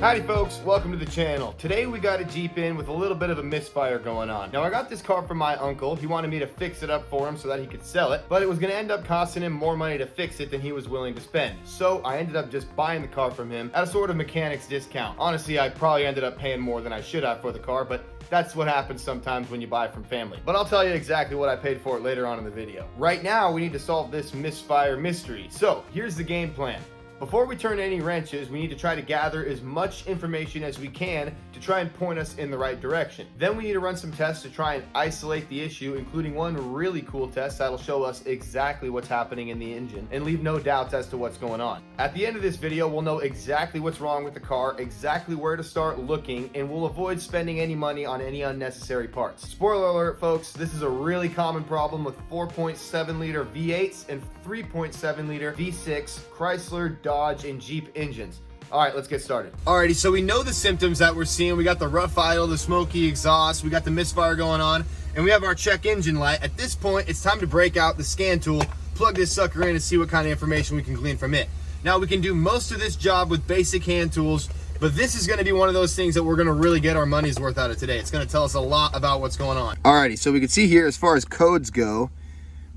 Howdy folks, welcome to the channel. Today we got a Jeep in with a little bit of a misfire going on. Now I got this car from my uncle. He wanted me to fix it up for him so that he could sell it, but it was going to end up costing him more money to fix it than he was willing to spend. So I ended up just buying the car from him at a sort of mechanic's discount. Honestly, I probably ended up paying more than I should have for the car, but that's what happens sometimes when you buy from family. But I'll tell you exactly what I paid for it later on in the video. Right now, we need to solve this misfire mystery. So here's the game plan. Before we turn any wrenches, we need to try to gather as much information as we can to try and point us in the right direction. Then we need to run some tests to try and isolate the issue, including one really cool test that'll show us exactly what's happening in the engine and leave no doubts as to what's going on. At the end of this video, we'll know exactly what's wrong with the car, exactly where to start looking, and we'll avoid spending any money on any unnecessary parts. Spoiler alert, folks, this is a really common problem with 4.7 liter V8s and 3.7 liter V6 Chrysler, Dodge, and Jeep engines. All right, let's get started. Alrighty, so we know the symptoms that we're seeing. We got the rough idle, the smoky exhaust, we got the misfire going on, and we have our check engine light. At this point, it's time to break out the scan tool, plug this sucker in, and see what kind of information we can glean from it. Now, we can do most of this job with basic hand tools, but this is going to be one of those things that we're going to really get our money's worth out of today. It's going to tell us a lot about what's going on. Alrighty, so we can see here, as far as codes go,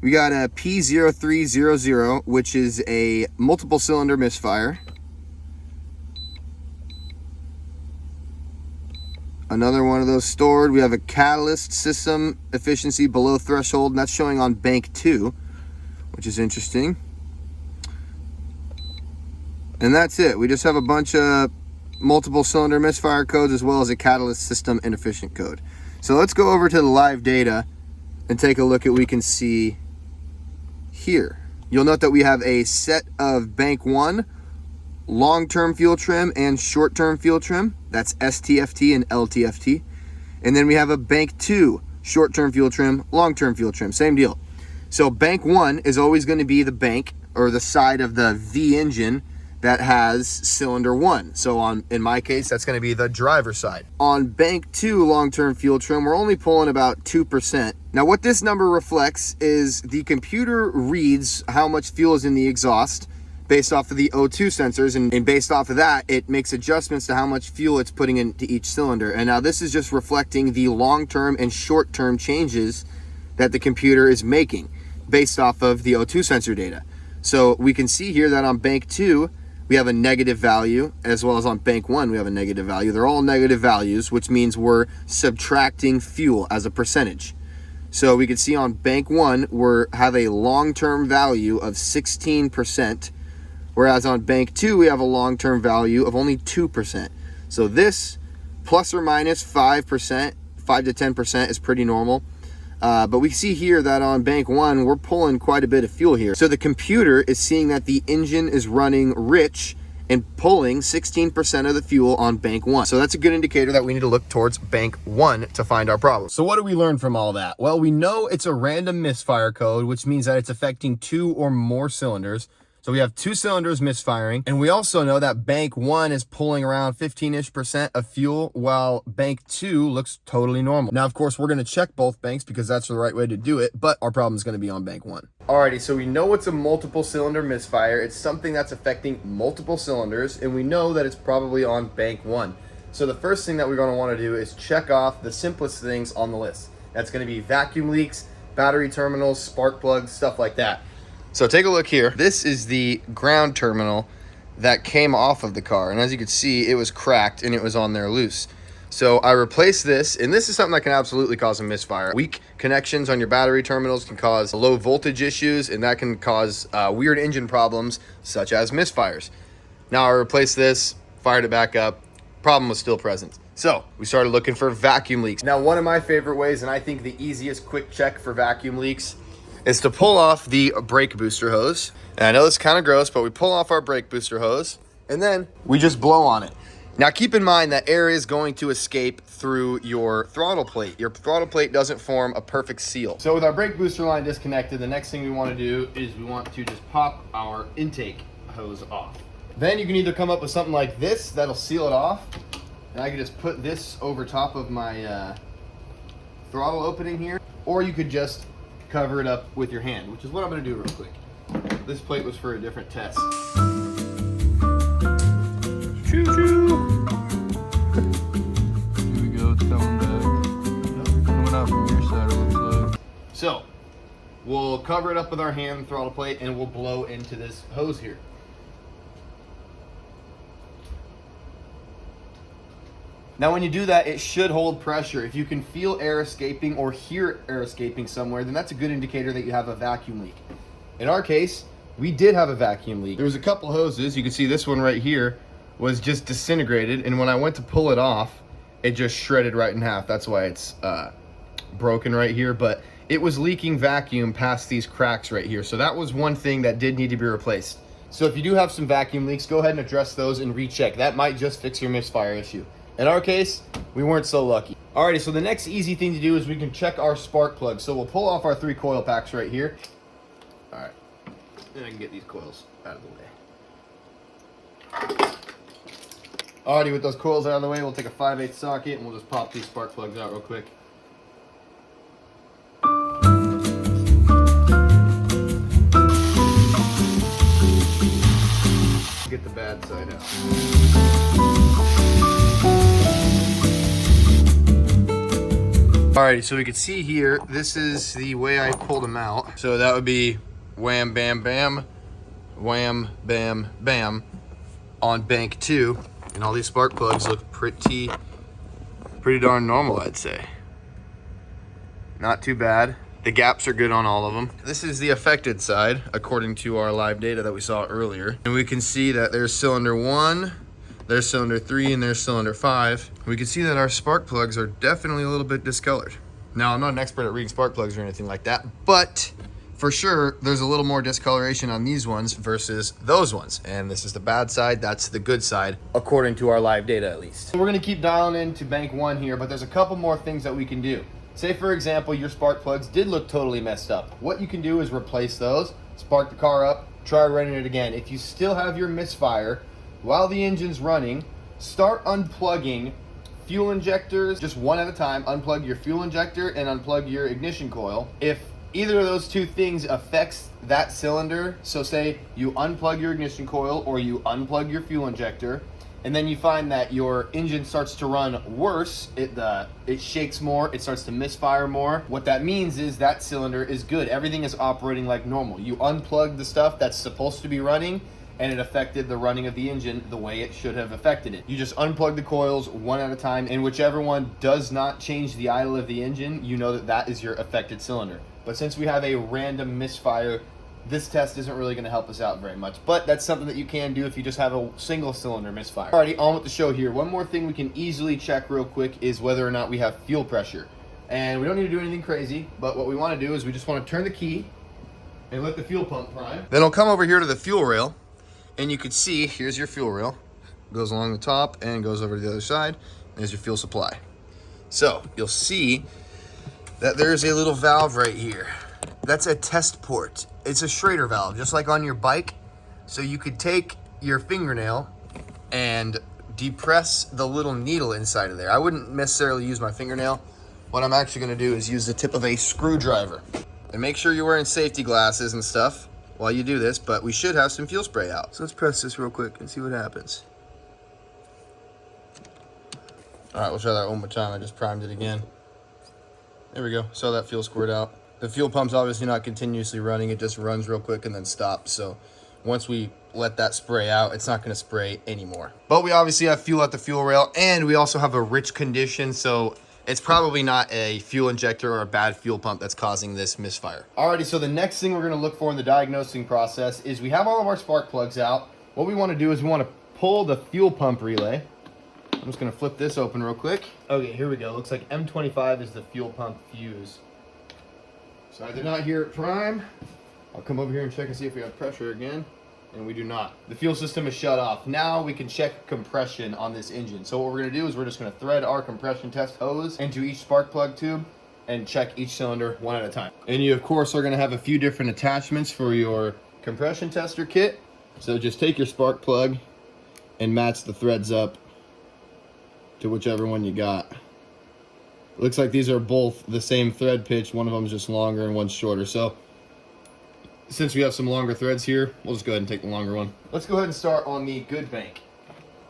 we got a P0300, which is a multiple cylinder misfire. Another one of those stored. We have a catalyst system efficiency below threshold, and that's showing on bank 2, which is interesting. And that's it. We just have a bunch of multiple cylinder misfire codes as well as a catalyst system inefficient code. So let's go over to the live data and take a look at what we can see here. You'll note that we have a set of bank 1 long-term fuel trim and short-term fuel trim. That's STFT and LTFT. And then we have a bank 2 short-term fuel trim, long-term fuel trim. Same deal. So bank 1 is always going to be the bank or the side of the V engine that has cylinder 1. So in my case, that's going to be the driver's side. On bank 2 long-term fuel trim, we're only pulling about 2%. Now what this number reflects is the computer reads how much fuel is in the exhaust based off of the O2 sensors, and based off of that, it makes adjustments to how much fuel it's putting into each cylinder. And now this is just reflecting the long-term and short-term changes that the computer is making based off of the O2 sensor data. So we can see here that on bank 2, we have a negative value, as well as on bank 1, we have a negative value. They're all negative values, which means we're subtracting fuel as a percentage. So we can see on bank 1, we have a long-term value of 16%, whereas on bank 2, we have a long-term value of only 2%. So this plus or minus 5%, 5 to 10% is pretty normal. But we see here that on bank 1, we're pulling quite a bit of fuel here. So the computer is seeing that the engine is running rich and pulling 16% of the fuel on bank 1. So that's a good indicator that we need to look towards bank 1 to find our problem. So what do we learn from all that? Well, we know it's a random misfire code, which means that it's affecting 2 or more cylinders. So we have 2 cylinders misfiring, and we also know that bank 1 is pulling around 15-ish% of fuel, while bank 2 looks totally normal. Now, of course, we're gonna check both banks because that's the right way to do it, but our problem is gonna be on bank 1. Alrighty, so we know it's a multiple cylinder misfire. It's something that's affecting multiple cylinders, and we know that it's probably on bank 1. So the first thing that we're gonna wanna do is check off the simplest things on the list. That's gonna be vacuum leaks, battery terminals, spark plugs, stuff like that. So take a look here. This is the ground terminal that came off of the car. And as you can see, it was cracked and it was on there loose. So I replaced this, and this is something that can absolutely cause a misfire. Weak connections on your battery terminals can cause low voltage issues, and that can cause weird engine problems such as misfires. Now I replaced this, fired it back up, problem was still present. So we started looking for vacuum leaks. Now, one of my favorite ways, and I think the easiest quick check for vacuum leaks, is to pull off the brake booster hose. And I know it's kind of gross, but we pull off our brake booster hose and then we just blow on it. Now keep in mind that air is going to escape through your throttle plate. Your throttle plate doesn't form a perfect seal. So with our brake booster line disconnected, the next thing we want to do is we want to just pop our intake hose off. Then you can either come up with something like this that'll seal it off, and I can just put this over top of my throttle opening here, or you could just cover it up with your hand, which is what I'm going to do real quick. This plate was for a different test. Choo-choo! So we'll cover it up with our hand throttle plate and we'll blow into this hose here. Now when you do that, it should hold pressure. If you can feel air escaping or hear air escaping somewhere, then that's a good indicator that you have a vacuum leak. In our case, we did have a vacuum leak. There was a couple hoses. You can see this one right here was just disintegrated, and when I went to pull it off, it just shredded right in half. That's why it's broken right here, but it was leaking vacuum past these cracks right here. So that was one thing that did need to be replaced. So if you do have some vacuum leaks, go ahead and address those and recheck. That might just fix your misfire issue. In our case, we weren't so lucky. Alrighty, so the next easy thing to do is we can check our spark plugs. So we'll pull off our 3 coil packs right here. Alright, then I can get these coils out of the way. Alrighty, with those coils out of the way, we'll take a 5/8 socket and we'll just pop these spark plugs out real quick. Get the bad side out. Alrighty, so we can see here, this is the way I pulled them out. So that would be wham, bam, bam, wham, bam, bam on bank 2. And all these spark plugs look pretty darn normal, I'd say. Not too bad. The gaps are good on all of them. This is the affected side, according to our live data that we saw earlier. And we can see that there's cylinder 1, there's cylinder 3, and there's cylinder 5. We can see that our spark plugs are definitely a little bit discolored. Now, I'm not an expert at reading spark plugs or anything like that, but for sure, there's a little more discoloration on these ones versus those ones. And this is the bad side, that's the good side, according to our live data at least. So we're gonna keep dialing into bank 1 here, but there's a couple more things that we can do. Say for example, your spark plugs did look totally messed up. What you can do is replace those, spark the car up, try running it again. If you still have your misfire, while the engine's running, start unplugging fuel injectors, just one at a time. Unplug your fuel injector and unplug your ignition coil. If either of those two things affects that cylinder, so say you unplug your ignition coil or you unplug your fuel injector, and then you find that your engine starts to run worse, it shakes more, it starts to misfire more. What that means is that cylinder is good. Everything is operating like normal. You unplugged the stuff that's supposed to be running, and it affected the running of the engine the way it should have affected it. You just unplug the coils one at a time, and whichever one does not change the idle of the engine, you know that that is your affected cylinder. But since we have a random misfire, this test isn't really gonna help us out very much, but that's something that you can do if you just have a single cylinder misfire. Alrighty, on with the show here. One more thing we can easily check real quick is whether or not we have fuel pressure. And we don't need to do anything crazy, but what we wanna do is we just wanna turn the key and let the fuel pump prime. Then I'll come over here to the fuel rail, and you can see, here's your fuel rail. Goes along the top and goes over to the other side. There's your fuel supply. So you'll see that there's a little valve right here. That's a test port. It's a Schrader valve, just like on your bike. So you could take your fingernail and depress the little needle inside of there. I wouldn't necessarily use my fingernail. What I'm actually gonna do is use the tip of a screwdriver. And make sure you're wearing safety glasses and stuff while you do this, but we should have some fuel spray out. So let's press this real quick and see what happens. All right, we'll try that one more time. I just primed it again. There we go, saw that fuel squirt out. The fuel pump's obviously not continuously running, it just runs real quick and then stops. So once we let that spray out, it's not gonna spray anymore. But we obviously have fuel at the fuel rail, and we also have a rich condition, so it's probably not a fuel injector or a bad fuel pump that's causing this misfire. Alrighty, so the next thing we're gonna look for in the diagnosing process is we have all of our spark plugs out. What we wanna do is we wanna pull the fuel pump relay. I'm just gonna flip this open real quick. Okay, here we go. Looks like M25 is the fuel pump fuse. So I did not hear it prime. I'll come over here and check and see if we have pressure again. And we do not. The fuel system is shut off. Now we can check compression on this engine. So what we're gonna do is we're just gonna thread our compression test hose into each spark plug tube and check each cylinder one at a time. And you of course are gonna have a few different attachments for your compression tester kit. So just take your spark plug and match the threads up to whichever one you got. Looks like these are both the same thread pitch. One of them is just longer and one's shorter. So since we have some longer threads here, we'll just go ahead and take the longer one. Let's go ahead and start on the good bank.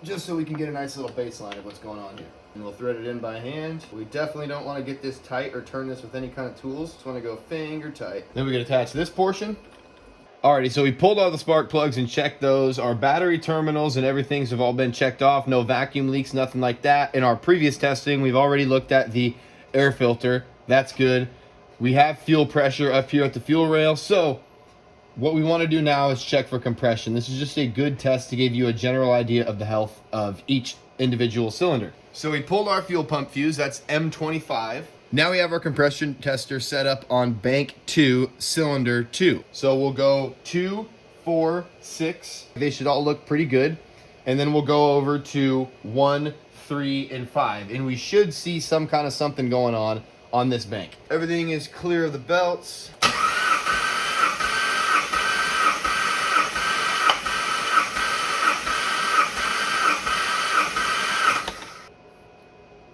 just so we can get a nice little baseline of what's going on here. And we'll thread it in by hand. We definitely don't want to get this tight or turn this with any kind of tools. Just want to go finger tight. Then we can attach this portion. Alrighty, so we pulled all the spark plugs and checked those. Our battery terminals and everything's have all been checked off. No vacuum leaks, nothing like that. In our previous testing, we've already looked at the air filter. That's good. We have fuel pressure up here at the fuel rail. So what we want to do now is check for compression. This is just a good test to give you a general idea of the health of each individual cylinder. So we pulled our fuel pump fuse, that's M25. Now we have our compression tester set up on bank 2, cylinder 2. So we'll go 2, 4, 6. They should all look pretty good. And then we'll go over to 1, 3, and 5. And we should see some kind of something going on this bank. Everything is clear of the belts.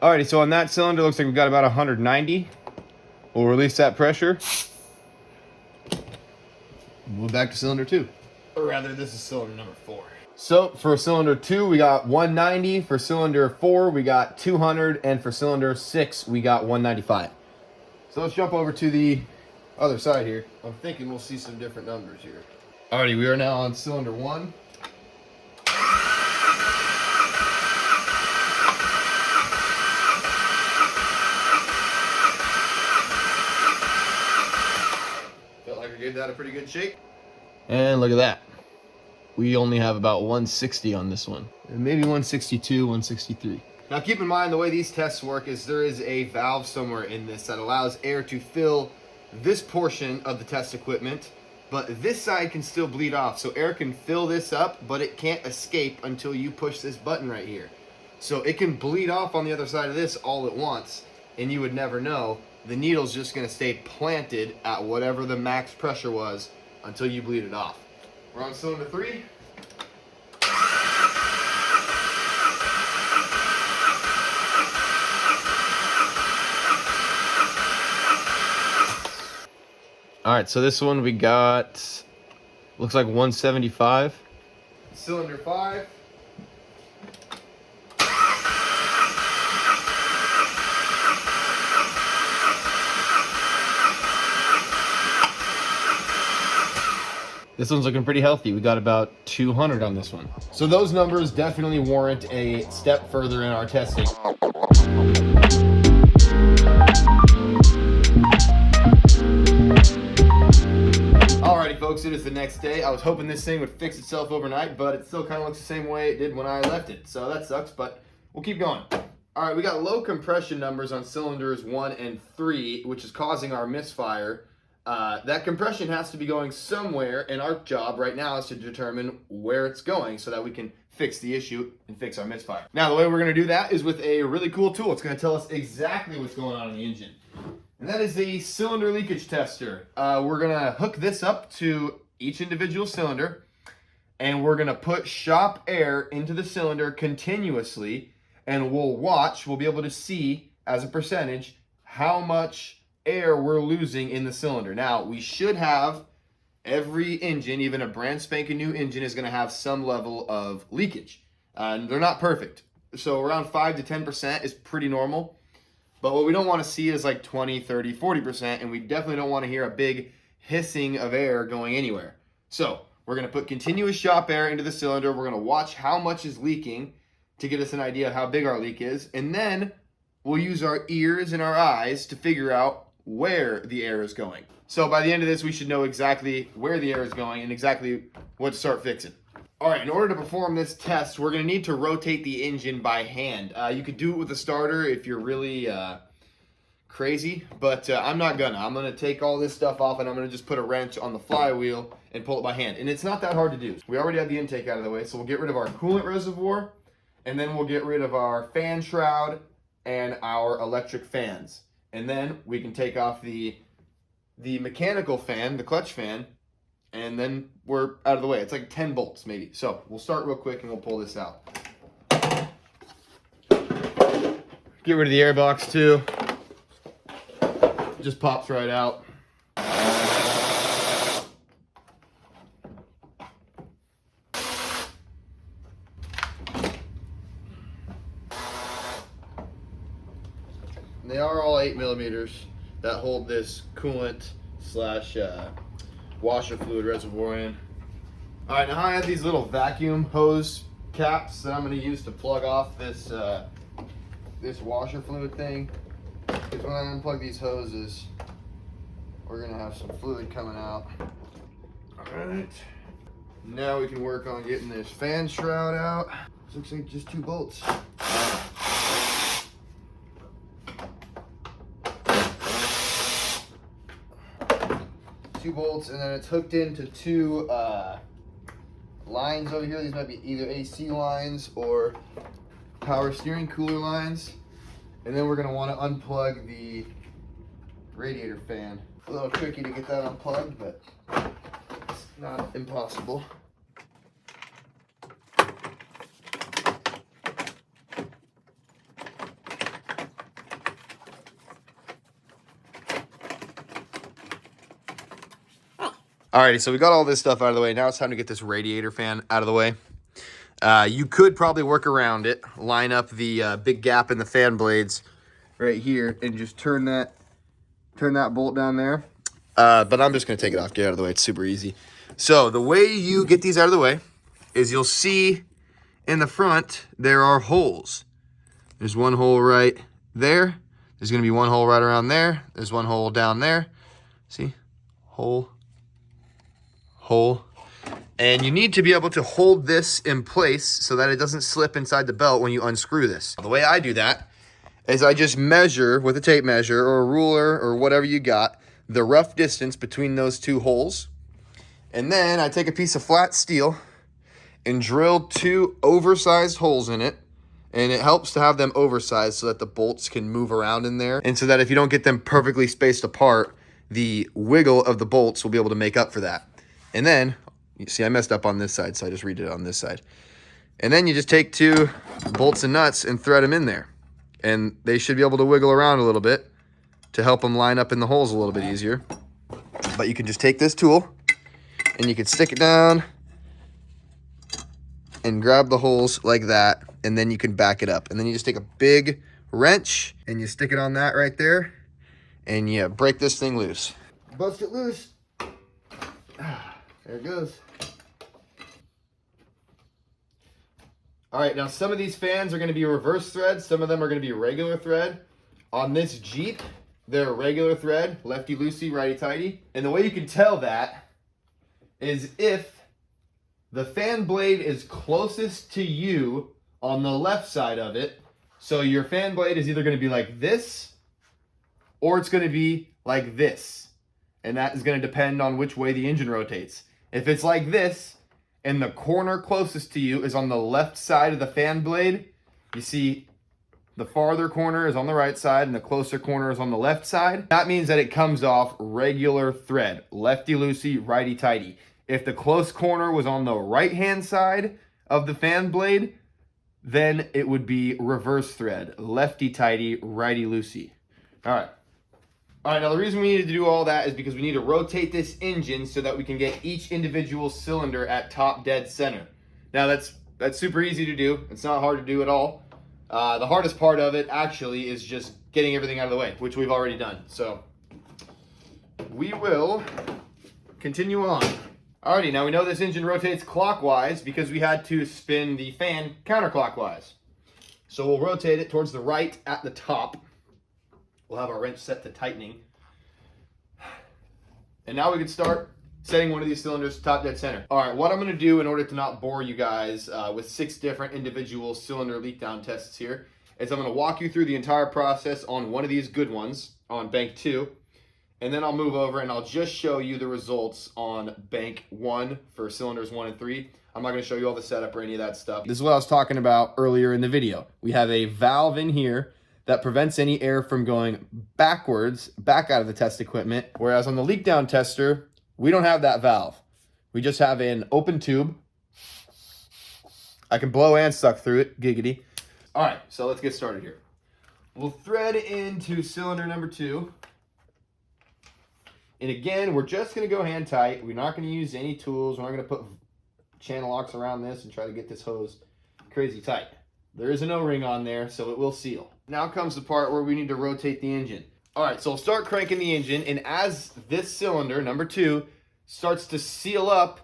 Alrighty, so on that cylinder, looks like we've got about 190. We'll release that pressure. Move back to cylinder 2. Or rather, this is cylinder number 4. So for cylinder 2, we got 190. For cylinder 4, we got 200. And for cylinder 6, we got 195. So let's jump over to the other side here. I'm thinking we'll see some different numbers here. Alrighty, we are now on cylinder 1. Gave that a pretty good shake. And look at that. We only have about 160 on this one. Maybe 162, 163. Now keep in mind the way these tests work is there is a valve somewhere in this that allows air to fill this portion of the test equipment, but this side can still bleed off. So air can fill this up, but it can't escape until you push this button right here. So it can bleed off on the other side of this all at once, and you would never know. The needle's just going to stay planted at whatever the max pressure was until you bleed it off. We're on cylinder 3. All right, so this one we got, looks like 175. Cylinder 5. This one's looking pretty healthy. We got about 200 on this one. So those numbers definitely warrant a step further in our testing. Alrighty folks, it is the next day. I was hoping this thing would fix itself overnight, but it still kind of looks the same way it did when I left it. So that sucks, but we'll keep going. Alright, we got low compression numbers on cylinders 1 and 3, which is causing our misfire. That compression has to be going somewhere, and our job right now is to determine where it's going so that we can fix the issue and fix our misfire. Now, the way we're going to do that is with a really cool tool. It's going to tell us exactly what's going on in the engine. And that is the cylinder leakage tester. We're going to hook this up to each individual cylinder, and we're going to put shop air into the cylinder continuously, and we'll be able to see as a percentage how much air we're losing in the cylinder. Now, we should have every engine, even a brand spanking new engine, is going to have some level of leakage. They're not perfect. So around 5 to 10% is pretty normal. But what we don't want to see is like 20, 30, 40%, and we definitely don't want to hear a big hissing of air going anywhere. So we're going to put continuous shop air into the cylinder. We're going to watch how much is leaking to get us an idea of how big our leak is. And then we'll use our ears and our eyes to figure out where the air is going. So by the end of this, we should know exactly where the air is going and exactly what to start fixing. All right, in order to perform this test, we're going to need to rotate the engine by hand. You could do it with a starter if you're really crazy, but I'm not gonna. I'm gonna take all this stuff off and I'm gonna just put a wrench on the flywheel and pull it by hand. And it's not that hard to do. We already have the intake out of the way, so we'll get rid of our coolant reservoir, and then we'll get rid of our fan shroud and our electric fans. And then we can take off the mechanical fan, the clutch fan, and then we're out of the way. It's like 10 bolts maybe. So we'll start real quick and we'll pull this out. Get rid of the airbox too. Just pops right out. And they are all 8mm that hold this coolant slash washer fluid reservoir in. All right, now I have these little vacuum hose caps that I'm going to use to plug off this this washer fluid thing. Because when I unplug these hoses, we're going to have some fluid coming out. All right. Now we can work on getting this fan shroud out. This looks like just 2 bolts. 2 bolts, and then it's hooked into 2 lines over here. These might be either AC lines or power steering cooler lines. And then we're going to want to unplug the radiator fan. A little tricky to get that unplugged, but it's not impossible. Alrighty, so we got all this stuff out of the way. Now it's time to get this radiator fan out of the way. You could probably work around it, line up the big gap in the fan blades right here, and just turn that bolt down there. But I'm just gonna take it off, get it out of the way. It's super easy. So the way you get these out of the way is you'll see in the front there are holes. There's one hole right there. There's gonna be one hole right around there. There's one hole down there. See, hole. And you need to be able to hold this in place so that it doesn't slip inside the belt when you unscrew this. The way I do that is I just measure with a tape measure or a ruler or whatever you got the rough distance between those 2 holes, and then I take a piece of flat steel and drill 2 oversized holes in it. And it helps to have them oversized so that the bolts can move around in there, and so that if you don't get them perfectly spaced apart, the wiggle of the bolts will be able to make up for that. And then, you see I messed up on this side, so I just redid it on this side. And then you just take 2 bolts and nuts and thread them in there. And they should be able to wiggle around a little bit to help them line up in the holes a little bit easier. But you can just take this tool and you can stick it down and grab the holes like that, and then you can back it up. And then you just take a big wrench and you stick it on that right there, and you break this thing loose. Bust it loose. There it goes. All right, now some of these fans are going to be reverse thread. Some of them are going to be regular thread. On this Jeep, they're regular thread, lefty-loosey, righty-tighty. And the way you can tell that is if the fan blade is closest to you on the left side of it. So your fan blade is either going to be like this or it's going to be like this. And that is going to depend on which way the engine rotates. If it's like this, and the corner closest to you is on the left side of the fan blade, you see the farther corner is on the right side and the closer corner is on the left side. That means that it comes off regular thread, lefty-loosey, righty-tighty. If the close corner was on the right-hand side of the fan blade, then it would be reverse thread, lefty-tighty, righty-loosey. All right. All right, now the reason we needed to do all that is because we need to rotate this engine so that we can get each individual cylinder at top dead center. Now that's super easy to do. It's not hard to do at all. The hardest part of it actually is just getting everything out of the way, which we've already done. So we will continue on. Alrighty, now we know this engine rotates clockwise because we had to spin the fan counterclockwise. So we'll rotate it towards the right at the top. We'll have our wrench set to tightening. And now we can start setting one of these cylinders to top dead center. All right, what I'm gonna do in order to not bore you guys with 6 different individual cylinder leak down tests here is I'm gonna walk you through the entire process on one of these good ones, on bank 2, and then I'll move over and I'll just show you the results on bank 1 for cylinders 1 and 3. I'm not gonna show you all the setup or any of that stuff. This is what I was talking about earlier in the video. We have a valve in here that prevents any air from going backwards, back out of the test equipment. Whereas on the leak down tester, we don't have that valve. We just have an open tube. I can blow and suck through it, giggity. All right, so let's get started here. We'll thread into cylinder number 2. And again, we're just gonna go hand tight. We're not gonna use any tools. We're not gonna put channel locks around this and try to get this hose crazy tight. There is an O-ring on there, so it will seal. Now comes the part where we need to rotate the engine. All right, so we'll start cranking the engine, and as this cylinder, number 2, starts to seal up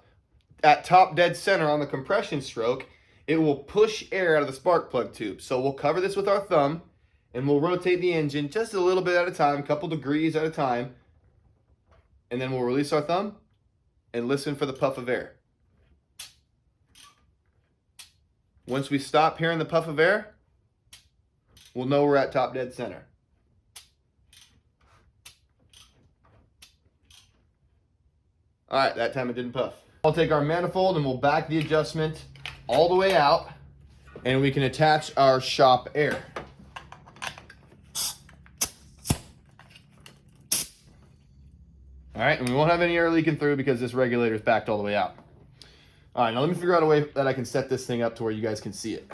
at top dead center on the compression stroke, it will push air out of the spark plug tube. So we'll cover this with our thumb, and we'll rotate the engine just a little bit at a time, a couple degrees at a time, and then we'll release our thumb and listen for the puff of air. Once we stop hearing the puff of air, we'll know we're at top dead center. All right, that time it didn't puff. I'll take our manifold and we'll back the adjustment all the way out, and we can attach our shop air. All right, and we won't have any air leaking through because this regulator is backed all the way out. All right, now let me figure out a way that I can set this thing up to where you guys can see it.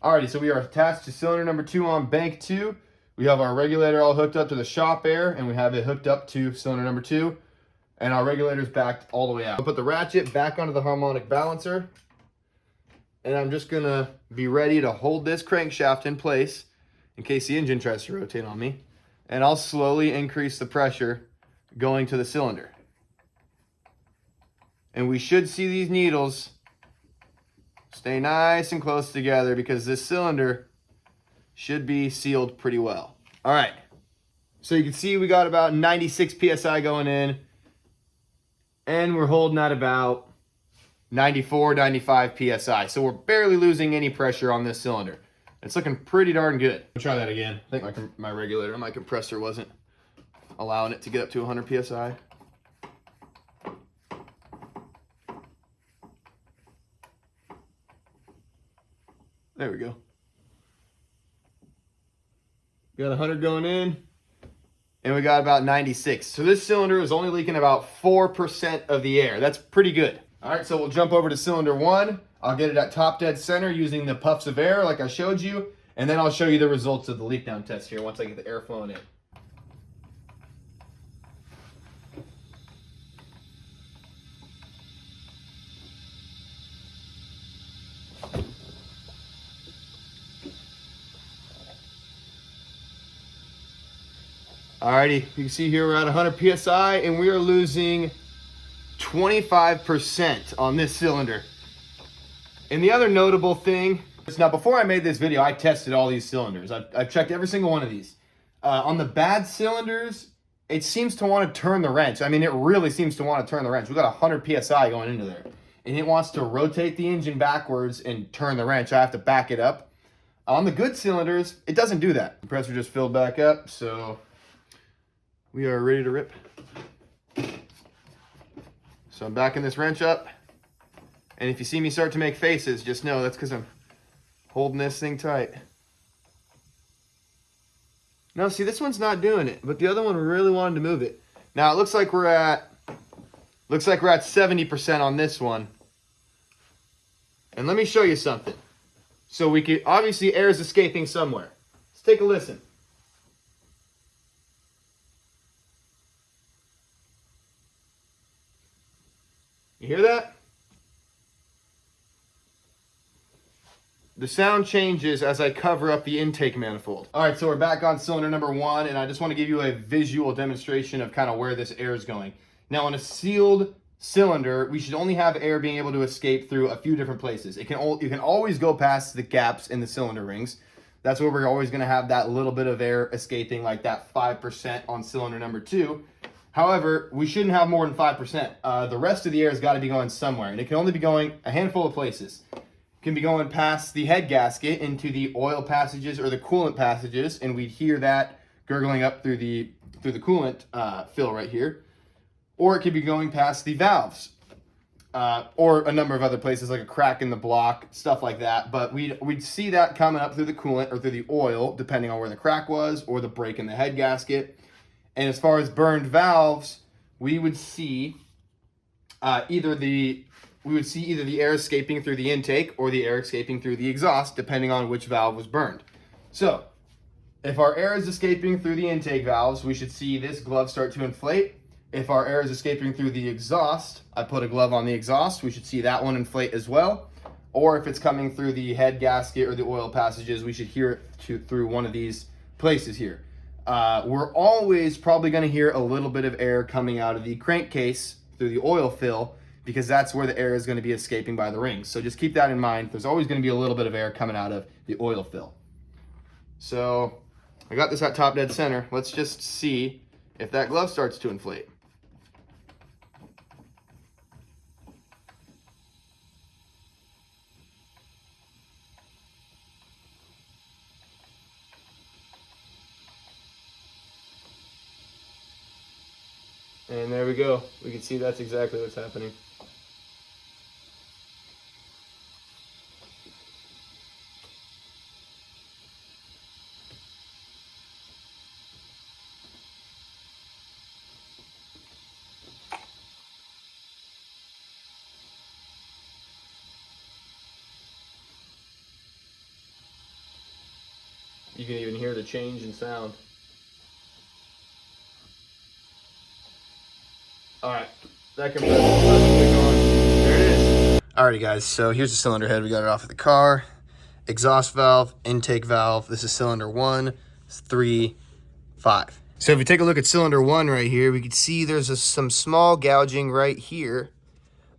Alrighty, so we are attached to cylinder number 2 on bank 2. We have our regulator all hooked up to the shop air, and we have it hooked up to cylinder number 2, and our regulator's backed all the way out. I'll put the ratchet back onto the harmonic balancer, and I'm just gonna be ready to hold this crankshaft in place in case the engine tries to rotate on me, and I'll slowly increase the pressure going to the cylinder. And we should see these needles stay nice and close together because this cylinder should be sealed pretty well. All right, so you can see we got about 96 PSI going in, and we're holding at about 94, 95 PSI. So we're barely losing any pressure on this cylinder. It's looking pretty darn good. I'll try that again. I think my regulator, my compressor wasn't allowing it to get up to 100 PSI. There we go. Got 100 going in, and we got about 96. So this cylinder is only leaking about 4% of the air. That's pretty good. All right, so we'll jump over to cylinder 1. I'll get it at top dead center using the puffs of air like I showed you, and then I'll show you the results of the leak down test here once I get the air flowing in. Alrighty, you can see here we're at 100 PSI, and we are losing 25% on this cylinder. And the other notable thing is, now before I made this video, I tested all these cylinders. I've checked every single one of these. On the bad cylinders, it seems to want to turn the wrench. I mean, it really seems to want to turn the wrench. We got 100 PSI going into there. And it wants to rotate the engine backwards and turn the wrench. I have to back it up. On the good cylinders, it doesn't do that. The compressor just filled back up, so we are ready to rip. So I'm backing this wrench up, and if you see me start to make faces, just know that's because I'm holding this thing tight. Now see, this one's not doing it, but the other one really wanted to move it. Now it looks like we're at 70% on this one. And let me show you something. So we could, obviously air is escaping somewhere. Let's take a listen. You hear that? The sound changes as I cover up the intake manifold. All right, so we're back on cylinder number 1, and I just want to give you a visual demonstration of kind of where this air is going. Now, on a sealed cylinder, we should only have air being able to escape through a few different places. You can always go past the gaps in the cylinder rings. That's where we're always going to have that little bit of air escaping, like that 5% on cylinder number 2. However, we shouldn't have more than 5%. The rest of the air has got to be going somewhere, and it can only be going a handful of places. It can be going past the head gasket into the oil passages or the coolant passages, and we'd hear that gurgling up through the coolant fill right here. Or it could be going past the valves, or a number of other places like a crack in the block, stuff like that. But we'd see that coming up through the coolant or through the oil, depending on where the crack was, or the break in the head gasket. And as far as burned valves, we would see either the air escaping through the intake or the air escaping through the exhaust, depending on which valve was burned. So if our air is escaping through the intake valves, we should see this glove start to inflate. If our air is escaping through the exhaust, I put a glove on the exhaust. We should see that one inflate as well. Or if it's coming through the head gasket or the oil passages, we should hear it through one of these places here. We're always probably going to hear a little bit of air coming out of the crankcase through the oil fill, because that's where the air is going to be escaping by the rings. So just keep that in mind. There's always going to be a little bit of air coming out of the oil fill. So I got this at top dead center. Let's just see if that glove starts to inflate. And there we go. We can see that's exactly what's happening. You can even hear the change in sound. All right, that compressor is on. There it is. Alrighty guys, so here's the cylinder head. We got it off of the car. Exhaust valve, intake valve. This is cylinder 1, 3, 5. So if we take a look at cylinder 1 right here, we can see there's some small gouging right here.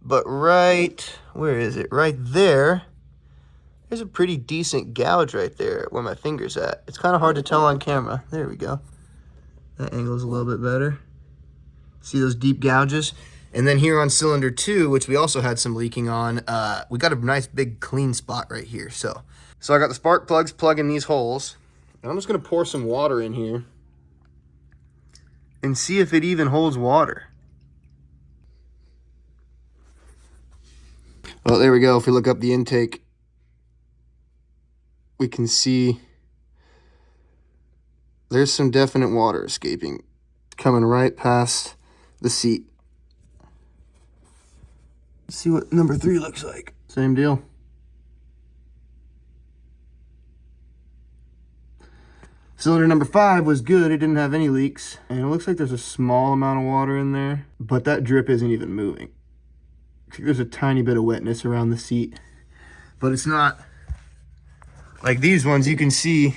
But right, where is it? Right there, there's a pretty decent gouge right there where my finger's at. It's kind of hard to tell on camera. There we go. That angle's a little bit better. See those deep gouges? And then here on cylinder 2, which we also had some leaking on, we got a nice big clean spot right here. So I got the spark plugs plugging these holes. And I'm just gonna pour some water in here and see if it even holds water. Well, there we go. If we look up the intake, we can see there's some definite water escaping, coming right past the seat. Let's see what number 3 looks like. Same deal. Cylinder number 5 was good. It didn't have any leaks. And it looks like there's a small amount of water in there, but that drip isn't even moving. There's a tiny bit of wetness around the seat, but it's not like these ones. You can see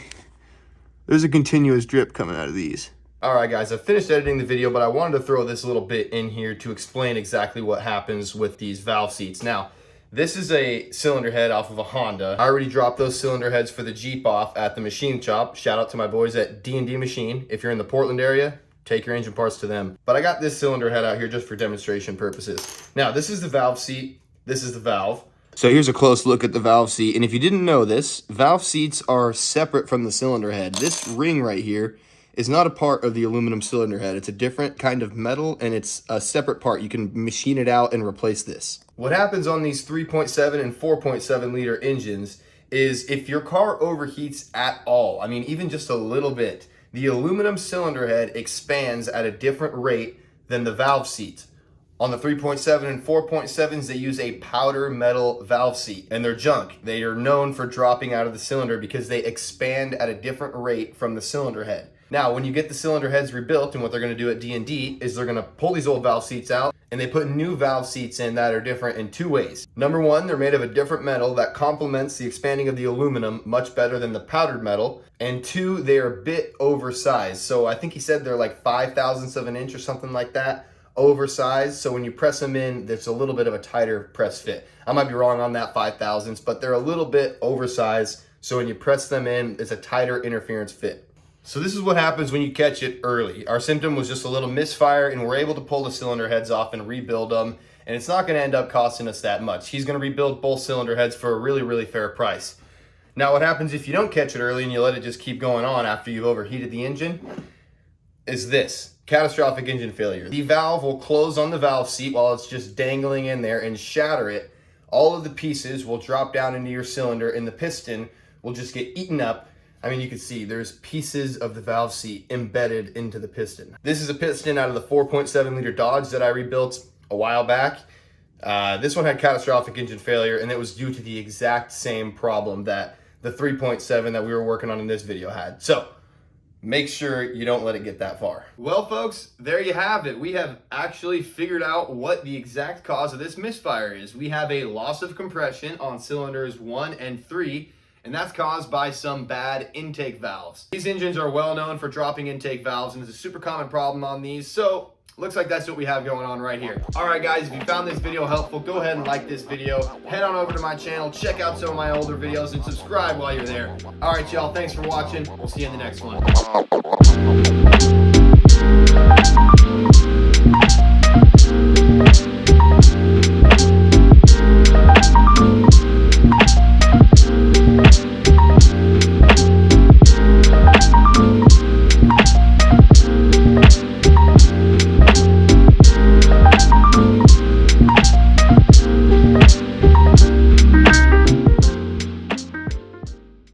there's a continuous drip coming out of these. All right, guys, I finished editing the video, but I wanted to throw this little bit in here to explain exactly what happens with these valve seats. Now, this is a cylinder head off of a Honda. I already dropped those cylinder heads for the Jeep off at the machine shop. Shout out to my boys at D&D Machine. If you're in the Portland area, take your engine parts to them. But I got this cylinder head out here just for demonstration purposes. Now, this is the valve seat. This is the valve. So here's a close look at the valve seat. And if you didn't know this, valve seats are separate from the cylinder head. This ring right here is not a part of the aluminum cylinder head. It's a different kind of metal, and it's a separate part. You can machine it out and replace this. What happens on these 3.7 and 4.7 liter engines is if your car overheats at all, I mean, even just a little bit, the aluminum cylinder head expands at a different rate than the valve seat. On the 3.7 and 4.7s, they use a powder metal valve seat, and they're junk. They are known for dropping out of the cylinder because they expand at a different rate from the cylinder head. Now, when you get the cylinder heads rebuilt, and what they're gonna do at D&D is they're gonna pull these old valve seats out, and they put new valve seats in that are different in 2 ways. Number 1, they're made of a different metal that complements the expanding of the aluminum much better than the powdered metal. And 2, they are a bit oversized. So I think he said they're like 5/1000ths of an inch or something like that, oversized. So when you press them in, there's a little bit of a tighter press fit. I might be wrong on that 5/1000ths, but they're a little bit oversized. So when you press them in, it's a tighter interference fit. So this is what happens when you catch it early. Our symptom was just a little misfire, and we're able to pull the cylinder heads off and rebuild them. And it's not gonna end up costing us that much. He's gonna rebuild both cylinder heads for a really, really fair price. Now, what happens if you don't catch it early and you let it just keep going on after you've overheated the engine is this: catastrophic engine failure. The valve will close on the valve seat while it's just dangling in there and shatter it. All of the pieces will drop down into your cylinder, and the piston will just get eaten up. I mean, you can see there's pieces of the valve seat embedded into the piston. This is a piston out of the 4.7 liter Dodge that I rebuilt a while back. This one had catastrophic engine failure, and it was due to the exact same problem that the 3.7 that we were working on in this video had. So make sure you don't let it get that far. Well, folks, there you have it. We have actually figured out what the exact cause of this misfire is. We have a loss of compression on cylinders 1 and 3, and that's caused by some bad intake valves. These engines are well known for dropping intake valves, and it's a super common problem on these, so looks like that's what we have going on right here. All right, guys, if you found this video helpful, go ahead and like this video. Head on over to my channel, check out some of my older videos, and subscribe while you're there. All right, y'all, thanks for watching. We'll see you in the next one.